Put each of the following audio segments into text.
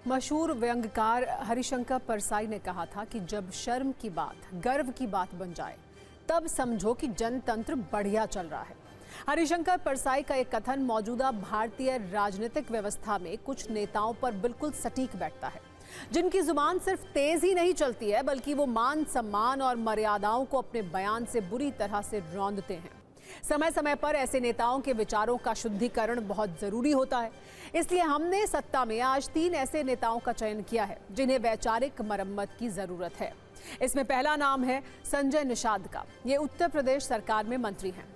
मशहूर व्यंग्यकार हरिशंकर परसाई ने कहा था कि जब शर्म की बात गर्व की बात बन जाए तब समझो कि जनतंत्र बढ़िया चल रहा है। हरिशंकर परसाई का एक कथन मौजूदा भारतीय राजनीतिक व्यवस्था में कुछ नेताओं पर बिल्कुल सटीक बैठता है, जिनकी जुबान सिर्फ तेज ही नहीं चलती है बल्कि वो मान सम्मान और मर्यादाओं को अपने बयान से बुरी तरह से रौंदते हैं। समय समय पर ऐसे नेताओं के विचारों का शुद्धिकरण बहुत जरूरी होता है। इसलिए हमने सत्ता में आज 3 ऐसे नेताओं का चयन किया है जिन्हें वैचारिक मरम्मत की जरूरत है। इसमें पहला नाम है संजय निषाद का। ये उत्तर प्रदेश सरकार में मंत्री हैं।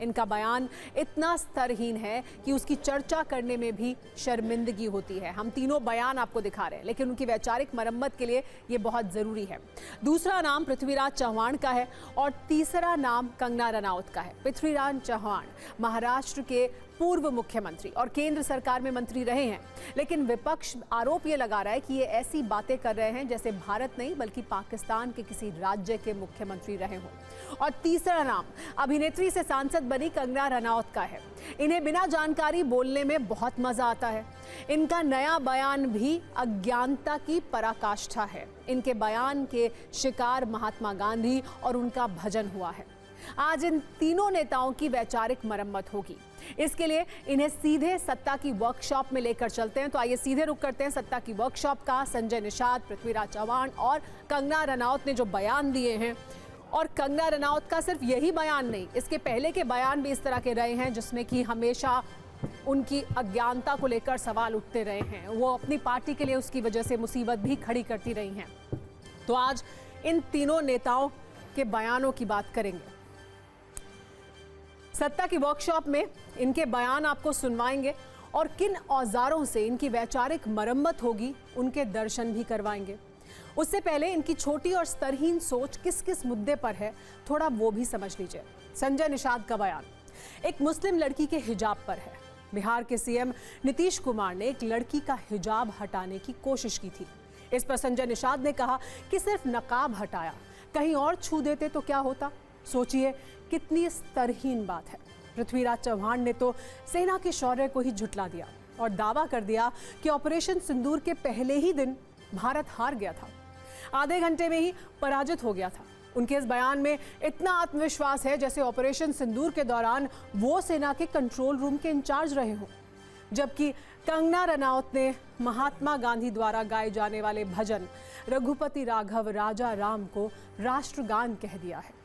इनका बयान इतना स्तरहीन है कि उसकी चर्चा करने में भी शर्मिंदगी होती है। हम तीनों बयान आपको दिखा रहे हैं, लेकिन उनकी वैचारिक मरम्मत के लिए ये बहुत जरूरी है। दूसरा नाम पृथ्वीराज चव्हाण का है और तीसरा नाम कंगना रनौत का है। पृथ्वीराज चव्हाण महाराष्ट्र के पूर्व मुख्यमंत्री और केंद्र सरकार में मंत्री रहे हैं, लेकिन विपक्ष आरोप ये लगा रहा है कि ये ऐसी बातें कर रहे हैं जैसे भारत नहीं बल्कि पाकिस्तान के किसी राज्य के मुख्यमंत्री रहे हों। और तीसरा नाम अभिनेत्री से सांसद बनी कंगना रनौत का है। इन्हें बिना जानकारी बोलने में बहुत मजा आता है। इनका नया बयान भी अज्ञानता की पराकाष्ठा है। इनके बयान के शिकार महात्मा गांधी और उनका भजन हुआ है। आज इन तीनों नेताओं की वैचारिक मरम्मत होगी। इसके लिए इन्हें सीधे सत्ता की वर्कशॉप में लेकर चलते हैं। तो आइए सीधे रुक करते हैं सत्ता की वर्कशॉप का। संजय निषाद, पृथ्वीराज चव्हाण और कंगना रनौत ने जो बयान दिए हैं, और कंगना रनौत का सिर्फ यही बयान नहीं, इसके पहले के बयान भी इस तरह के रहे हैं जिसमें कि हमेशा उनकी अज्ञानता को लेकर सवाल उठते रहे हैं। वो अपनी पार्टी के लिए उसकी वजह से मुसीबत भी खड़ी करती रही हैं। तो आज इन तीनों नेताओं के बयानों की बात करेंगे। सत्ता की वर्कशॉप में इनके बयान आपको सुनवाएंगे और किन औजारों से इनकी वैचारिक मरम्मत होगी उनके दर्शन भी करवाएंगे। उससे पहले इनकी छोटी और स्तरहीन सोच किस किस मुद्दे पर है, थोड़ा वो भी समझ लीजिए। संजय निषाद का बयान एक मुस्लिम लड़की के हिजाब पर है। बिहार के सीएम नीतीश कुमार ने एक लड़की का हिजाब हटाने की कोशिश की थी। इस पर संजय निषाद ने कहा कि सिर्फ नकाब हटाया, कहीं और छू देते तो क्या होता। सोचिए कितनी स्तरहीन बात है। पृथ्वीराज चव्हाण ने तो सेना के शौर्य को ही झुठला दिया और दावा कर दिया कि ऑपरेशन सिंदूर के पहले ही दिन भारत हार गया था, आधे घंटे में ही पराजित हो गया था। उनके इस बयान में इतना आत्मविश्वास है जैसे ऑपरेशन सिंदूर के दौरान वो सेना के कंट्रोल रूम के इंचार्ज रहे हों। जबकि कंगना रनौत ने महात्मा गांधी द्वारा गाए जाने वाले भजन रघुपति राघव राजा राम को राष्ट्रगान कह दिया है।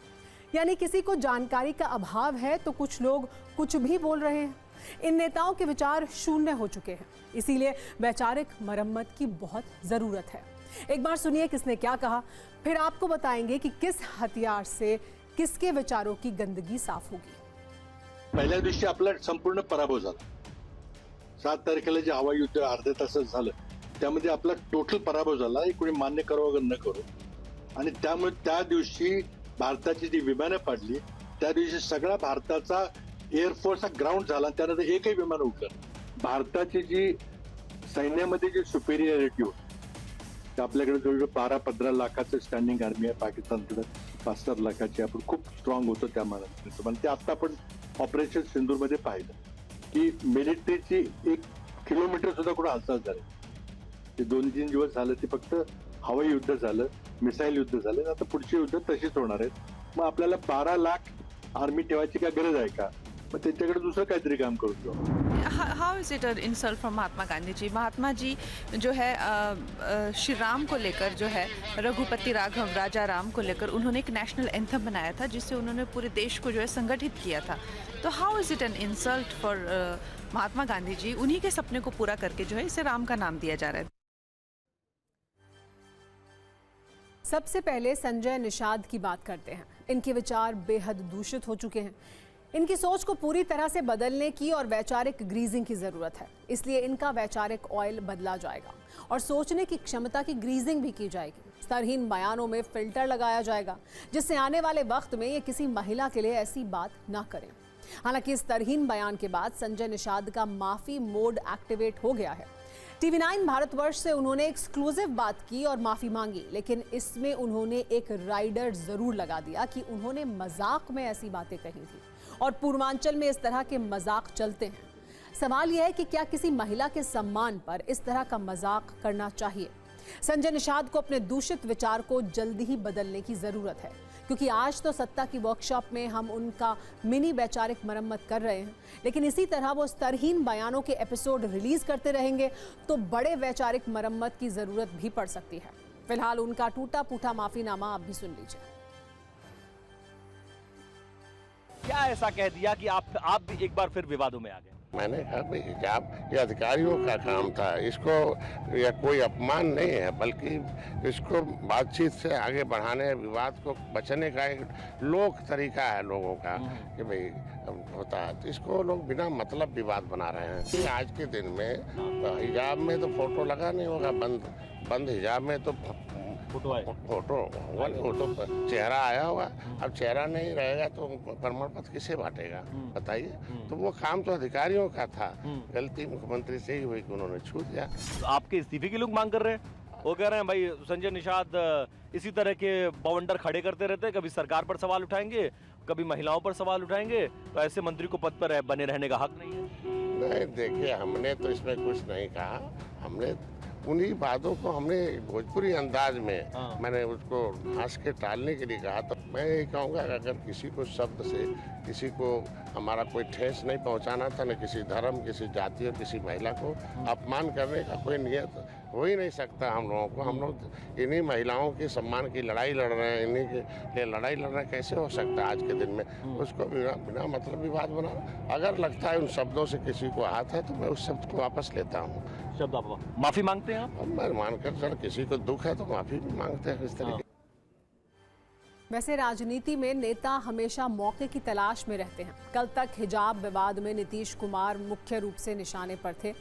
यानी किसी को जानकारी का अभाव है तो कुछ लोग कुछ भी बोल रहे हैं। इन नेताओं के विचार शून्य हो चुके हैं, इसीलिए वैचारिक मरम्मत की बहुत जरूरत है। एक बार सुनिए किसने क्या कहा, फिर आपको बताएंगे कि किस हथियार से किसके विचारों की गंदगी साफ होगी। पहिल्या दिवशी आपला संपूर्ण पराभव झाला। 7 तारखेला जे हवाई युद्ध अर्ध्या तासात झालं त्यामध्ये आपला टोटल पराभव झाला, हे कोणी मान्य करो वगैरे न करो। आणि त्यामुळे त्या दिवशी भारताची जी विमानं पाडली त्या दिवशी सगळा भारताचा एअरफोर्सचा ग्राउंड झाला, त्यानंतर एकही विमान उडलं। भारताची जी सैन्यामध्ये जी सुपेरियरिटी होती, आपल्याकडे जवळजवळ 12-15 लाखाचं स्टँडिंग आर्मी आहे, पाकिस्तानकडे 5-7 लाखाची। आपण खूप स्ट्रॉंग होतो त्या मानाने। पण ते आता आपण ऑपरेशन सिंदूरमध्ये पाहिलं की मिलिटरीची 1 किलोमीटर सुद्धा कुठे हालचाल झाली। ते 2-3 दिवस झालं ते फक्त हवाई युद्ध झालं, मिसाईल युद्ध झालं। आता पुढचे युद्ध तशीच होणार आहेत। मग आपल्याला 12 लाख आर्मी ठेवायची काय गरज आहे का? मग त्यांच्याकडे दुसरं काहीतरी काम करू शकतो। How is it an insult from महात्मा गांधी जी? महात्मा जी जो है श्री राम को लेकर जो है रघुपति राघव राजा राम को लेकर उन्होंने एक नेशनल एंथम बनाया था जिससे उन्होंने पूरे देश को जो है संगठित किया था। तो how is it an insult for Mahatma Gandhi ji? उन्हीं के सपने को पूरा करके जो है इसे राम का नाम दिया जा रहा है। सबसे पहले संजय निषाद की बात करते हैं। इनके विचार बेहद दूषित हो चुके हैं। इनकी सोच को पूरी तरह से बदलने की और वैचारिक ग्रीजिंग की जरूरत है। इसलिए इनका वैचारिक ऑयल बदला जाएगा और सोचने की क्षमता की ग्रीजिंग भी की जाएगी। स्तरहीन बयानों में फिल्टर लगाया जाएगा जिससे आने वाले वक्त में ये किसी महिला के लिए ऐसी बात ना करें। हालांकि स्तरहीन बयान के बाद संजय निषाद का माफी मोड एक्टिवेट हो गया है। TV9 भारतवर्ष से उन्होंने एक्सक्लूसिव बात की और माफी मांगी, लेकिन इसमें उन्होंने एक राइडर जरूर लगा दिया कि उन्होंने मजाक में ऐसी बातें कही थी और पूर्वांचल में इस तरह के मजाक चलते हैं। सवाल यह है कि क्या किसी महिला के सम्मान पर इस तरह का मजाक करना चाहिए? संजय निषाद को अपने दूषित विचार को जल्दी ही बदलने की जरूरत है, क्योंकि आज तो सत्ता की वर्कशॉप में हम उनका मिनी वैचारिक मरम्मत कर रहे हैं, लेकिन इसी तरह वो स्तरहीन बयानों के एपिसोड रिलीज करते रहेंगे तो बड़े वैचारिक मरम्मत की जरूरत भी पड़ सकती है। फिलहाल उनका टूटा फूटा माफीनामा आप भी सुन लीजिए। क्या ऐसा कह दिया कि आप भी एक बार फिर विवादों में आ गए? मैंने कहा भाई हिजाब ये अधिकारियों का काम था, इसको या कोई अपमान नहीं है, बल्कि इसको बातचीत से आगे बढ़ाने, विवाद को बचने का एक लोक तरीका है लोगों का कि भाई होता है, तो इसको लोग बिना मतलब विवाद बना रहे हैं। कि आज के दिन में हिजाब में तो फोटो लगा नहीं होगा, बंद हिजाब में तो फोटो चेहरा आया होगा। अब चेहरा नहीं रहेगा तो प्रमाण पत्र किसे बांटेगा बताइए? तो वो काम तो अधिकारियों का था, गलती मुख्यमंत्री से ही हुई कि उन्होंने छू दिया। तो आपके इस्तीफे की लोग मांग कर रहे हैं, वो कह रहे हैं भाई संजय निषाद इसी तरह के बवंडर खड़े करते रहते हैं, कभी सरकार पर सवाल उठाएंगे, कभी महिलाओं पर सवाल उठाएंगे, तो ऐसे मंत्री को पद पर बने रहने का हक नहीं है। नहीं, देखिए हमने तो इसमें कुछ नहीं कहा, हमने उन्हीं बातों को हमने भोजपुरी अंदाज में मैंने उसको हंस के टालने के लिए कहा। तो मैं ये कहूँगा कि अगर किसी को शब्द से किसी को हमारा कोई ठेस नहीं पहुँचाना था, न किसी धर्म, किसी जाति और किसी महिला को अपमान करने का कोई नियत हो ही नहीं सकता हम लोगों को। हम लोग इन्हीं महिलाओं के सम्मान की लड़ाई लड़ रहे हैं, इन्हीं के लिए लड़ाई लड़ रहे हैं, कैसे हो सकता है आज के दिन में उसको बिना मतलब विवाद बनाना? अगर लगता है उन शब्दों से किसी को हाथ है तो मैं उस शब्द को वापस लेता हूँ। शब्द आप माफी मांगते हैं? आप मैं मानकर सर किसी को दुख है तो माफी भी मांगते हैं इस तरीके। वैसे राजनीति में नेता हमेशा मौके की तलाश में रहते हैं। कल तक हिजाब विवाद में नीतीश कुमार मुख्य रूप से निशाने पर थे,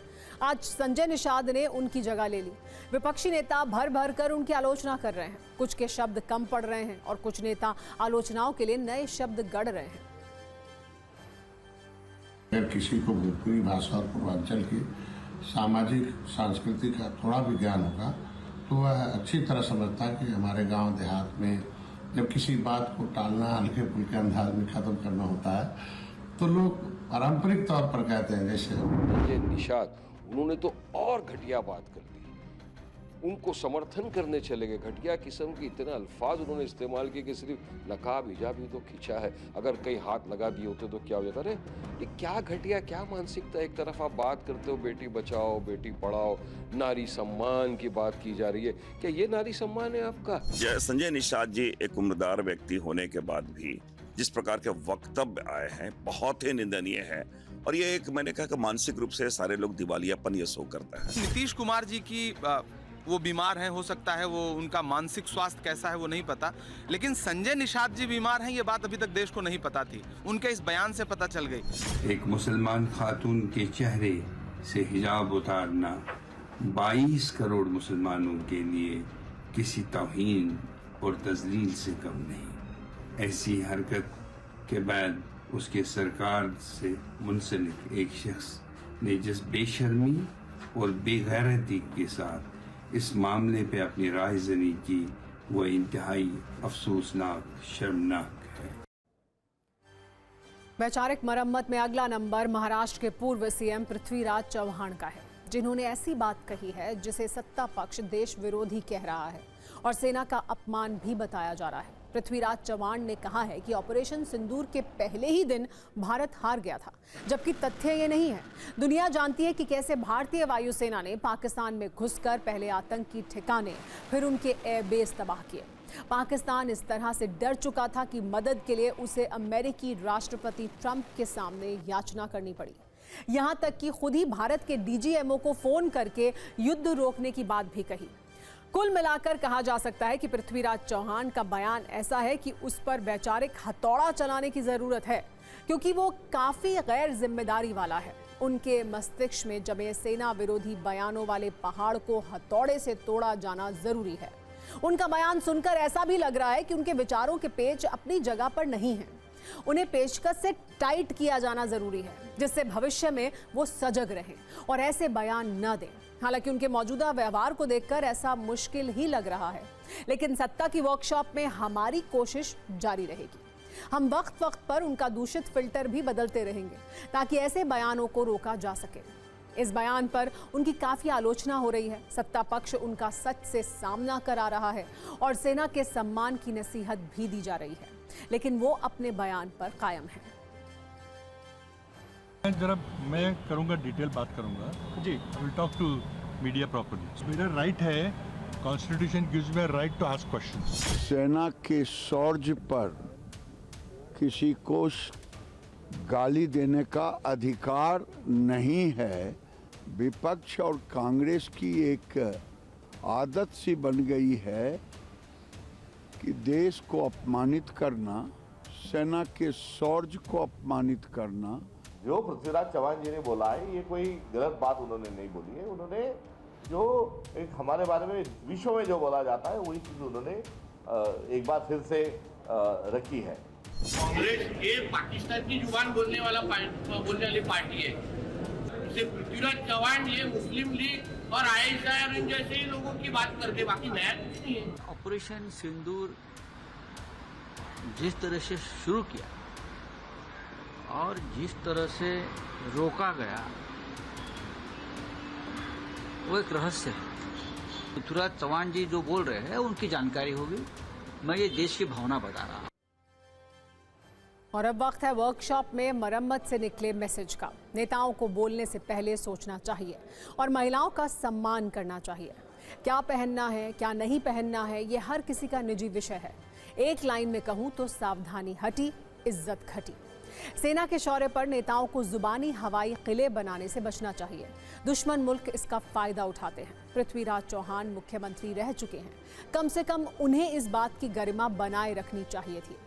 आज संजय निषाद ने उनकी जगह ले ली। विपक्षी नेता भर भर कर उनकी आलोचना कर रहे हैं, कुछ के शब्द कम पड़ रहे हैं और कुछ नेता आलोचनाओं के लिए नए शब्द गढ़ रहे हैं। अगर किसी को भोजपुरी भाषा और पूर्वांचल की सामाजिक सांस्कृतिक का थोड़ा भी ज्ञान होगा तो वह अच्छी तरह समझता है कि हमारे गांव देहात में जब किसी बात को टालना, हल्के फुल्के अंदाज में खत्म करना होता है तो लोग पारंपरिक तौर पर कहते हैं। जैसे संजय निषाद, उन्होंने तो और घटिया बात कर दी, उनको समर्थन करने चले गए। घटिया किस्म के इतने अल्फाज उन्होंने इस्तेमाल किए कि सिर्फ नकाब हिजाब ही तो खींचा है, अगर कई हाथ लगा दिए होते तो क्या हो जाता? अरे ये क्या घटिया, क्या मानसिकता? एक तरफ आप बात करते हो बेटी बचाओ बेटी पढ़ाओ, नारी सम्मान की बात की जा रही है, क्या ये नारी सम्मान है आपका? संजय निषाद जी एक उम्रदार व्यक्ति होने के बाद भी जिस प्रकार के वक्तव्य आए हैं बहुत ही निंदनीय है, और ये एक मैंने कहा कि मानसिक रूप से सारे लोग दिवालियापन ये शो करता है। नीतीश कुमार जी की वो बीमार हैं, हो सकता है वो उनका मानसिक स्वास्थ्य कैसा है वो नहीं पता, लेकिन संजय निषाद जी बीमार हैं ये बात अभी तक देश को नहीं पता थी, उनके इस बयान से पता चल गई। एक मुसलमान खातून के चेहरे से हिजाब उतारना 22 करोड़ मुसलमानों के लिए किसी तौहीन और तजलील से कम नहीं। ऐसी हरकत के बाद उसके सरकार से मुंसलिक एक शख्स ने जिस बेशर्मी और बेगैरती के साथ इस मामले पे अपनी राय जनी की, वो इंतहाई अफसोसनाक, शर्मनाक है। वैचारिक मरम्मत में अगला नंबर महाराष्ट्र के पूर्व सीएम पृथ्वीराज चव्हाण का है, जिन्होंने ऐसी बात कही है जिसे सत्ता पक्ष देश विरोधी कह रहा है और सेना का अपमान भी बताया जा रहा है। पृथ्वीराज चव्हाण ने कहा है कि ऑपरेशन सिंदूर के पहले ही दिन भारत हार गया था, जबकि तथ्य ये नहीं है। दुनिया जानती है कि कैसे भारतीय वायुसेना ने पाकिस्तान में घुसकर पहले आतंकी ठिकाने, फिर उनके एयरबेस तबाह किए। पाकिस्तान इस तरह से डर चुका था कि मदद के लिए उसे अमेरिकी राष्ट्रपति ट्रंप के सामने याचना करनी पड़ी। यहां तक कि खुद ही भारत के डीजीएमओ को फोन करके युद्ध रोकने की बात भी कही। कुल मिलाकर कहा जा सकता है कि पृथ्वीराज चव्हाण का बयान ऐसा है कि उस पर वैचारिक हथौड़ा चलाने की जरूरत है, क्योंकि वो काफी गैर जिम्मेदारी वाला है। उनके मस्तिष्क में जमे सेना विरोधी बयानों वाले पहाड़ को हथौड़े से तोड़ा जाना जरूरी है। उनका बयान सुनकर ऐसा भी लग रहा है कि उनके विचारों के पेच अपनी जगह पर नहीं हैं। उन्हें पेचकस से टाइट किया जाना जरूरी है, जिससे भविष्य में वो सजग रहें और ऐसे बयान न दें। हालांकि उनके मौजूदा व्यवहार को देखकर ऐसा मुश्किल ही लग रहा है, लेकिन सत्ता की वर्कशॉप में हमारी कोशिश जारी रहेगी। हम वक्त वक्त पर उनका दूषित फिल्टर भी बदलते रहेंगे ताकि ऐसे बयानों को रोका जा सके। इस बयान पर उनकी काफी आलोचना हो रही है। सत्ता पक्ष उनका सच से सामना करा रहा है और सेना के सम्मान की नसीहत भी दी जा रही है, लेकिन वो अपने बयान पर कायम है। जरा मैं करूंगा, डिटेल बात करूंगा जी। I will talk to media properly. मेरा राइट है, constitution gives me right to ask questions. सेना के शौर्य पर किसी को गाली देने का अधिकार नहीं है। विपक्ष और कांग्रेस की एक आदत सी बन गई है कि देश को अपमानित करना, सेना के शौर्य को अपमानित करना। जो पृथ्वीराज चौहान जी ने बोला है, ये कोई गलत बात उन्होंने नहीं बोली है। उन्होंने जो एक हमारे बारे में विश्व में जो बोला जाता है वही चीज उन्होंने एक बार फिर से रखी है। कांग्रेस ये पाकिस्तान की जुबान बोलने वाली पार्टी है। इसे पृथ्वीराज चौहान ये मुस्लिम लीग और ISIR जैसे ही लोगों की बात करते, बाकी नया कुछ नहीं है। ऑपरेशन सिंदूर जिस तरह से शुरू किया और जिस तरह से रोका गया वो एक रहस्य है। पृथ्वीराज चौहान जी जो बोल रहे हैं उनकी जानकारी होगी। मैं ये देश की भावना बता रहा हूँ। और अब वक्त है वर्कशॉप में मरम्मत से निकले मैसेज का। नेताओं को बोलने से पहले सोचना चाहिए और महिलाओं का सम्मान करना चाहिए। क्या पहनना है, क्या नहीं पहनना है, ये हर किसी का निजी विषय है। एक लाइन में कहूँ तो सावधानी हटी, इज्जत घटी। सेना के शौर्य पर नेताओं को जुबानी हवाई किले बनाने से बचना चाहिए। दुश्मन मुल्क इसका फायदा उठाते हैं। पृथ्वीराज चौहान मुख्यमंत्री रह चुके हैं, कम से कम उन्हें इस बात की गरिमा बनाए रखनी चाहिए थी।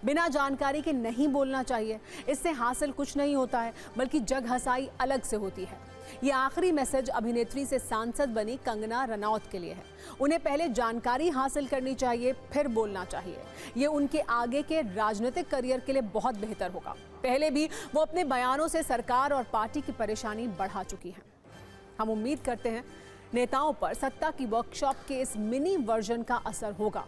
बिना जानकारी के नहीं बोलना चाहिए। इससे हासिल कुछ नहीं होता है, बल्कि जग हंसाई अलग से होती है। ये आखिरी मैसेज अभिनेत्री से सांसद बनी कंगना रनौत के लिए है। उन्हें पहले जानकारी हासिल करनी चाहिए, फिर बोलना चाहिए। ये उनके आगे के राजनीतिक करियर के लिए बहुत बेहतर होगा। पहले भी वो अपने बयानों से सरकार और पार्टी की परेशानी बढ़ा चुकी हैं। हम उम्मीद करते हैं नेताओं पर सत्ता की वर्कशॉप के इस मिनी वर्जन का असर होगा।